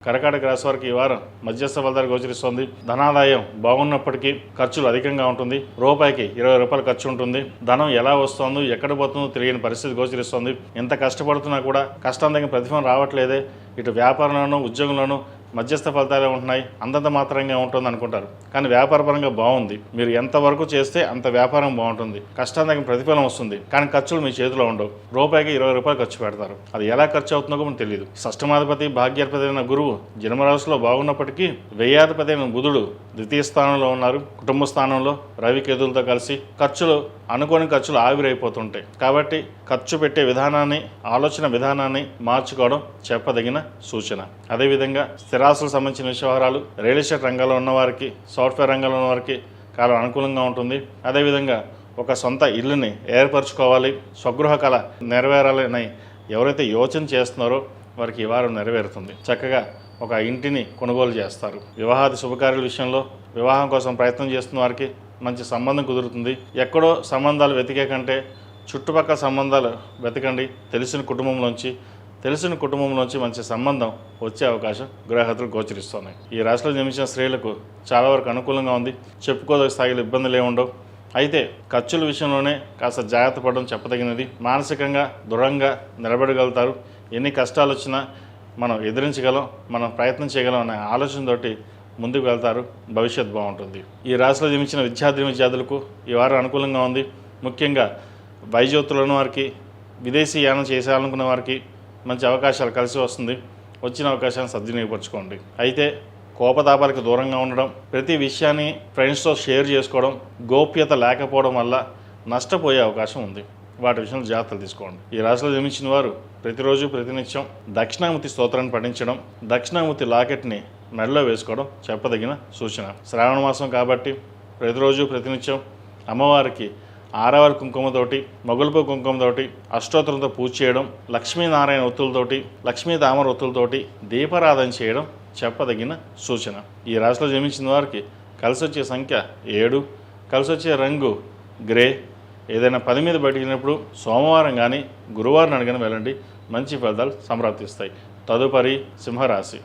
కర్కాటక రాశి వారికి ఈ వారం మధ్యస్థ ఫలితాలు గోచరిస్తోంది. ధనాదాయం బాగున్నప్పటికీ ఖర్చులు అధికంగా ఉంటుంది. రూపాయికి 20 రూపాయలు ఖర్చు ఉంటుంది. ధనం ఎలా వస్తుందో ఎక్కడ పోతుందో తెలియని పరిస్థితి గోచరిస్తోంది. ఎంత కష్టపడుతున్నా కూడా కష్టం తగిన ప్రతిఫలం రావట్లేదే. ఇటు వ్యాపారంలోనూ ఉద్యోగంలోనూ మధ్యస్థ ఫలితాలే ఉంటున్నాయి, అంతంత మాత్రంగా ఉంటుంది అనుకుంటారు. కానీ వ్యాపారపరంగా బాగుంది. మీరు ఎంతవరకు చేస్తే అంత వ్యాపారం బాగుంటుంది, కష్టం తగిన ప్రతిఫలం వస్తుంది. కానీ ఖర్చులు మీ చేతిలో ఉండవు. రూపాయికి 20 రూపాయలు ఖర్చు పెడతారు. అది ఎలా ఖర్చు అవుతుందో కూడా తెలియదు. షష్టమాధిపతి భాగ్యాధిపతి అయిన గురువు జన్మరాశిలో బాగున్నప్పటికీ వ్యయాధిపతి అయిన బుధుడు ద్వితీయ స్థానంలో ఉన్నారు. కుటుంబ స్థానంలో రవి కేతులతో కలిసి ఖర్చులు అనుకోని ఖర్చులు ఆవిరైపోతుంటాయి. కాబట్టి ఖర్చు పెట్టే విధానాన్ని, ఆలోచన విధానాన్ని మార్చుకోవడం చెప్పదగిన సూచన. అదేవిధంగా స్థిరాస్తులకు సంబంధించిన వ్యవహారాలు, రియల్ ఎస్టేట్ రంగంలో ఉన్నవారికి, సాఫ్ట్వేర్ రంగంలో ఉన్నవారికి కాలం అనుకూలంగా ఉంటుంది. అదేవిధంగా ఒక సొంత ఇల్లుని ఏర్పరచుకోవాలి, స్వగృహ కళ నెరవేరాలని ఎవరైతే యోచన చేస్తున్నారో వారికి ఈ వారం నెరవేరుతుంది. చక్కగా ఒక ఇంటిని కొనుగోలు చేస్తారు. వివాహాది శుభకార్యాల విషయంలో వివాహం కోసం ప్రయత్నం చేస్తున్న వారికి మంచి సంబంధం కుదురుతుంది. ఎక్కడో సంబంధాలు వెతికే కంటే చుట్టుపక్కల సంబంధాలు వెతకండి. తెలిసిన కుటుంబంలోంచి మంచి సంబంధం వచ్చే అవకాశం గ్రహతులు గోచరిస్తున్నాయి. ఈ రాశిలో జన్మించిన స్త్రీలకు చాలా వరకు అనుకూలంగా ఉంది. చెప్పుకోదగ్గ స్థాయిలో ఇబ్బందులు ఏముండవు. అయితే ఖర్చుల విషయంలోనే కాస్త జాగ్రత్త పడడం చెప్పదగినది. మానసికంగా దృఢంగా నిలబడగలుగుతారు. ఎన్ని కష్టాలు వచ్చినా మనం ఎదిరించగలం, మనం ప్రయత్నం చేయగలం అనే ఆలోచనతోటి ముందుకు వెళ్తారు. భవిష్యత్తు బాగుంటుంది. ఈ రాశిలో జన్మించిన విద్యార్థులకు ఈ వారం అనుకూలంగా ఉంది. ముఖ్యంగా వైద్యోత్తులను వారికి, విదేశీ యానం చేసేయాలనుకున్న వారికి మంచి అవకాశాలు కలిసి వస్తుంది. వచ్చిన అవకాశాన్ని సద్వినియోగపరచుకోండి. అయితే కోపతాపాలకు దూరంగా ఉండడం, ప్రతి విషయాన్ని ఫ్రెండ్స్తో షేర్ చేసుకోవడం, గోప్యత లేకపోవడం వల్ల నష్టపోయే అవకాశం ఉంది. వాటి విషయంలో జాగ్రత్తలు తీసుకోండి. ఈ రాశిలో జన్మించిన వారు ప్రతిరోజు ప్రతినిత్యం దక్షిణామూర్తి స్తోత్రాన్ని పఠించడం, దక్షిణామూర్తి లాకెట్ని మెడలో వేసుకోవడం చెప్పదగిన సూచన. శ్రావణ మాసం కాబట్టి ప్రతిరోజు ప్రతినిత్యం అమ్మవారికి ఆరవరి కుంకుమతోటి, మొగలుపు కుంకుమతోటి అష్టోత్తరంతో పూజ చేయడం, లక్ష్మీనారాయణ ఒత్తులతోటి, లక్ష్మీ తామర ఒత్తులతోటి దీపారాధన చేయడం చెప్పదగిన సూచన. ఈ రాశిలో జన్మించిన వారికి కలిసి వచ్చే సంఖ్య 7, కలిసి వచ్చే రంగు గ్రే. ఏదైనా పని మీద బయటికి వెళ్ళినప్పుడు సోమవారం కానీ గురువారం అడిగిన వెళ్ళండి. మంచి ఫలితాలు సంప్రాప్తిస్తాయి. తదుపరి సింహరాశి.